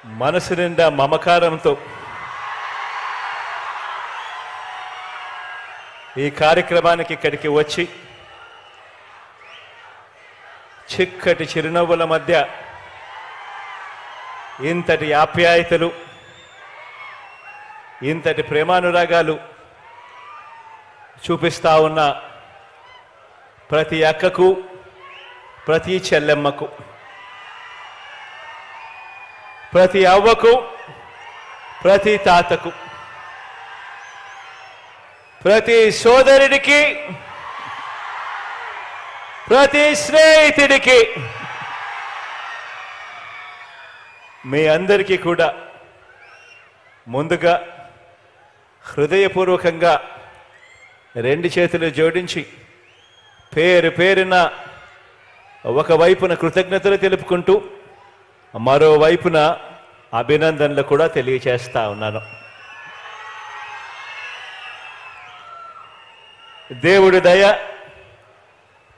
మనసు నిండా మమకారంతో ఈ కార్యక్రమానికి ఇక్కడికి వచ్చి చిక్కటి చిరునవ్వుల మధ్య ఇంతటి ఆప్యాయతలు, ఇంతటి ప్రేమానురాగాలు చూపిస్తా ఉన్న ప్రతి అక్కకు, ప్రతి చెల్లెమ్మకు, ప్రతి అవ్వకు, ప్రతి తాతకు, ప్రతి సోదరుడికి, ప్రతి స్నేహితుడికి, మీ అందరికీ కూడా ముందుగా హృదయపూర్వకంగా రెండు చేతులు జోడించి పేరు పేరున ఒకవైపున కృతజ్ఞతలు తెలుపుకుంటూ మరోవైపున అభినందనలు కూడా తెలియజేస్తా ఉన్నాను. దేవుడి దయ,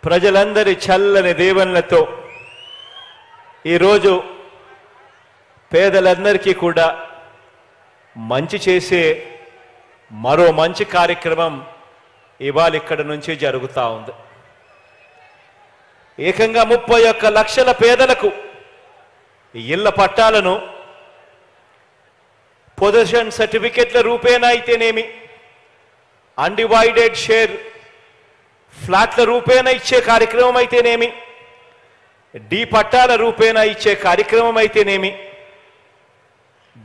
ప్రజలందరి చల్లని దీవెనలతో ఈరోజు పేదలందరికీ కూడా మంచి చేసే మరో మంచి కార్యక్రమం ఇవాళ ఇక్కడ నుంచి జరుగుతూ ఉంది. ఏకంగా 31 లక్షల పేదలకు ఇళ్ల పట్టాలను పొజిషన్ సర్టిఫికెట్ల రూపేణా అయితేనేమి, అన్డివైడెడ్ షేర్ ఫ్లాట్ల రూపేణా ఇచ్చే కార్యక్రమం అయితేనేమి, డి పట్టాల రూపేణా ఇచ్చే కార్యక్రమం అయితేనేమి,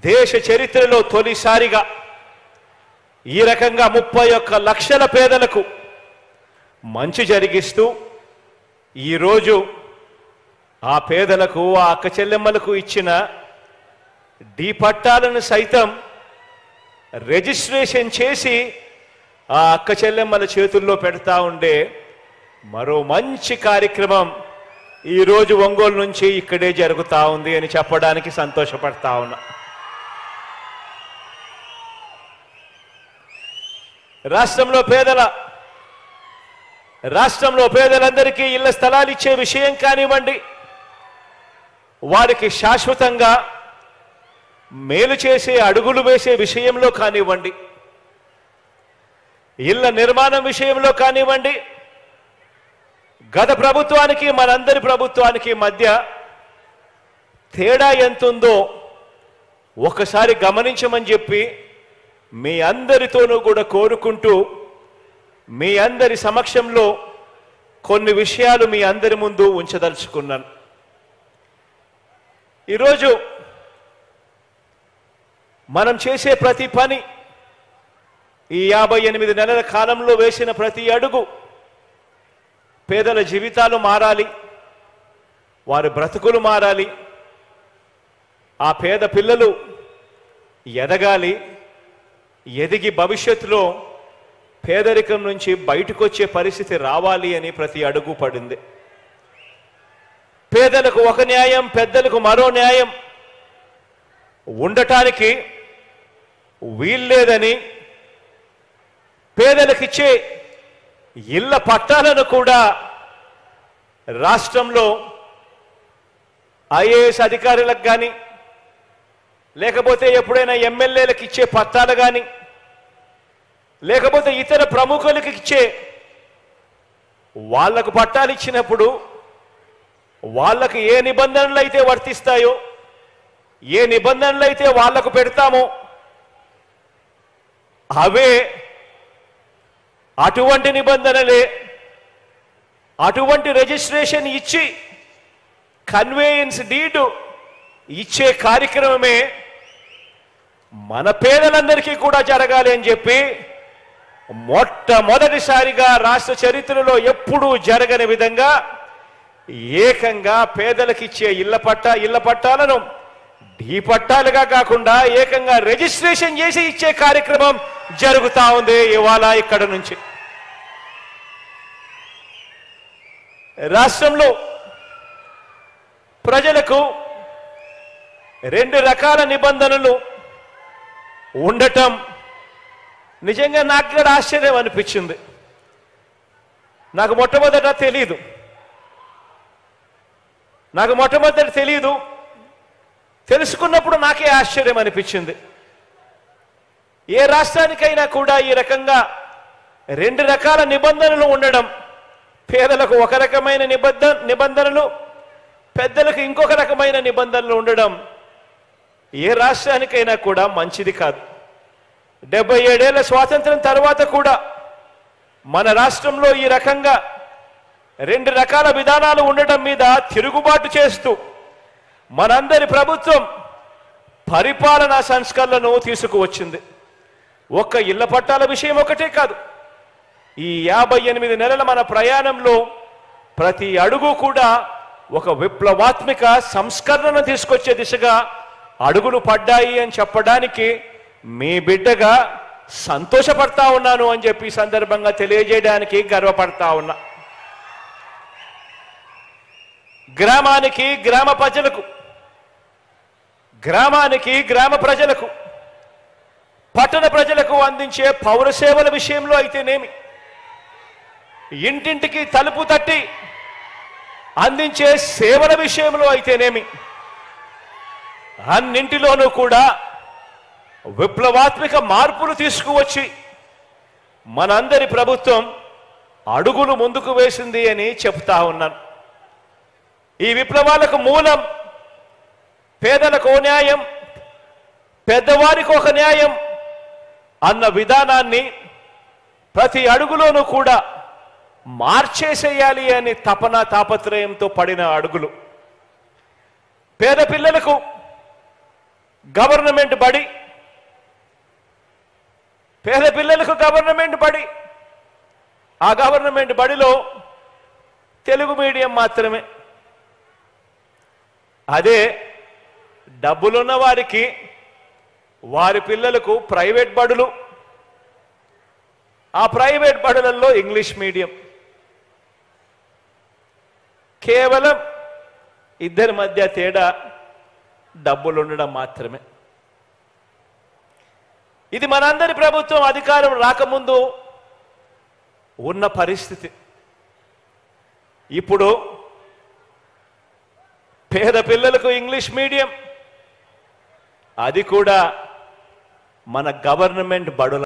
దేశ చరిత్రలో తొలిసారిగా ఈ రకంగా 31 లక్షల పేదలకు మంచి జరిగిస్తూ ఈరోజు ఆ పేదలకు, ఆ అక్క చెల్లెమ్మలకు ఇచ్చిన డి పట్టాలను సైతం రిజిస్ట్రేషన్ చేసి ఆ అక్క చెల్లెమ్మల చేతుల్లో పెడతా ఉండే మరో మంచి కార్యక్రమం ఈరోజు ఒంగోలు నుంచి ఇక్కడే జరుగుతూ ఉంది అని చెప్పడానికి సంతోషపడతా ఉన్నా. రాష్ట్రంలో పేదలందరికీ ఇళ్ల స్థలాలు ఇచ్చే విషయం కానివ్వండి, వారికి శాశ్వతంగా మేలు చేసే అడుగులు వేసే విషయంలో కానివ్వండి, ఇళ్ల నిర్మాణం విషయంలో కానివ్వండి, గత ప్రభుత్వానికి మనందరి ప్రభుత్వానికి మధ్య తేడా ఎంతుందో ఒకసారి గమనించమని చెప్పి మీ అందరితోనూ కూడా కోరుకుంటూ మీ అందరి సమక్షంలో కొన్ని విషయాలు మీ అందరి ముందు ఉంచదలుచుకున్నాను. ఈరోజు మనం చేసే ప్రతి పని, ఈ 58 నెలల కాలంలో వేసిన ప్రతి అడుగు పేదల జీవితాలు మారాలి, వారి బ్రతుకులు మారాలి, ఆ పేద పిల్లలు ఎదగాలి, ఎదిగి భవిష్యత్తులో పేదరికం నుంచి బయటకు వచ్చే పరిస్థితి రావాలి అని ప్రతి అడుగు పడింది. పేదలకు ఒక న్యాయం, పెద్దలకు మరో న్యాయం ఉండటానికి వీల్లేదని పేదలకిచ్చే ఇళ్ల పట్టాలను కూడా రాష్ట్రంలో ఐఏఎస్ అధికారులకు కానీ, లేకపోతే ఎప్పుడైనా ఎమ్మెల్యేలకు ఇచ్చే పట్టాలు కానీ, లేకపోతే ఇతర ప్రముఖులకు ఇచ్చే వాళ్లకు పట్టాలు ఇచ్చినప్పుడు వాళ్ళకు ఏ నిబంధనలు అయితే వర్తిస్తాయో, ఏ నిబంధనలు అయితే వాళ్లకు పెడతామో అవే, అటువంటి నిబంధనలే, అటువంటి రిజిస్ట్రేషన్ ఇచ్చి కన్వేయన్స్ డీడ్ ఇచ్చే కార్యక్రమమే మన పేదలందరికీ కూడా జరగాలి అని చెప్పి మొట్టమొదటిసారిగా రాష్ట్ర చరిత్రలో ఎప్పుడూ జరగని విధంగా ఏకంగా పేదలకిచ్చే ఇళ్ల పట్టాలను డి పట్టాలుగా కాకుండా ఏకంగా రిజిస్ట్రేషన్ చేసి ఇచ్చే కార్యక్రమం జరుగుతా ఉంది ఇవాళ ఇక్కడ నుంచి. రాష్ట్రంలో ప్రజలకు 2 రకాల నిబంధనలు ఉండటం నిజంగా నాకు కూడా ఆశ్చర్యం అనిపించింది. నాకు మొట్టమొదట తెలియదు. తెలుసుకున్నప్పుడు నాకే ఆశ్చర్యం అనిపించింది. ఏ రాష్ట్రానికైనా కూడా ఈ రకంగా రెండు రకాల నిబంధనలు ఉండడం, పేదలకు ఒక రకమైన నిబంధనలు, పెద్దలకు ఇంకొక రకమైన నిబంధనలు ఉండడం ఏ రాష్ట్రానికైనా కూడా మంచిది కాదు. 77 ఏళ్ల స్వాతంత్రం తర్వాత కూడా మన రాష్ట్రంలో ఈ రకంగా రెండు రకాల విధానాలు ఉండటం మీద తిరుగుబాటు చేస్తూ మనందరి ప్రభుత్వం పరిపాలనా సంస్కరణలను తీసుకువచ్చింది. ఒక్క ఇళ్ల పట్టాల విషయం ఒకటే కాదు, ఈ 58 నెలల మన ప్రయాణంలో ప్రతి అడుగు కూడా ఒక విప్లవాత్మక సంస్కరణను తీసుకొచ్చే దిశగా అడుగులు పడ్డాయి అని చెప్పడానికి మీ బిడ్డగా సంతోషపడతా ఉన్నాను అని చెప్పి సందర్భంగా తెలియజేయడానికి గర్వపడతా ఉన్నా. గ్రామానికి గ్రామ ప్రజలకు పట్టణ ప్రజలకు అందించే పౌర సేవల విషయంలో అయితేనేమి, ఇంటింటికి తలుపు తట్టి అందించే సేవల విషయంలో అయితేనేమి, అన్నింటిలోనూ కూడా విప్లవాత్మక మార్పులు తీసుకువచ్చి మనందరి ప్రభుత్వం అడుగులు ముందుకు వేసింది అని చెప్తా ఉన్నాను. ఈ విప్లవాలకు మూలం పేదలకు న్యాయం, పెద్దవారికి ఒక న్యాయం అన్న విధానాన్ని ప్రతి అడుగులోనూ కూడా మార్చేసేయాలి అని తాపత్రయంతో పడిన అడుగులు. పేద పిల్లలకు గవర్నమెంట్ బడి, ఆ గవర్నమెంట్ బడిలో తెలుగు మీడియం మాత్రమే. అదే డబ్బులున్న వారికి వారి పిల్లలకు ప్రైవేట్ బడులు, ఆ ప్రైవేట్ బడులలో ఇంగ్లీష్ మీడియం. కేవలం ఇద్దరి మధ్య తేడా డబ్బులుండడం మాత్రమే. ఇది మనందరి ప్రభుత్వం అధికారం రాకముందు ఉన్న పరిస్థితి. ఇప్పుడు పేద పిల్లలకు ఇంగ్లీష్ మీడియం, అది కూడా మన గవర్నమెంట్ బడుల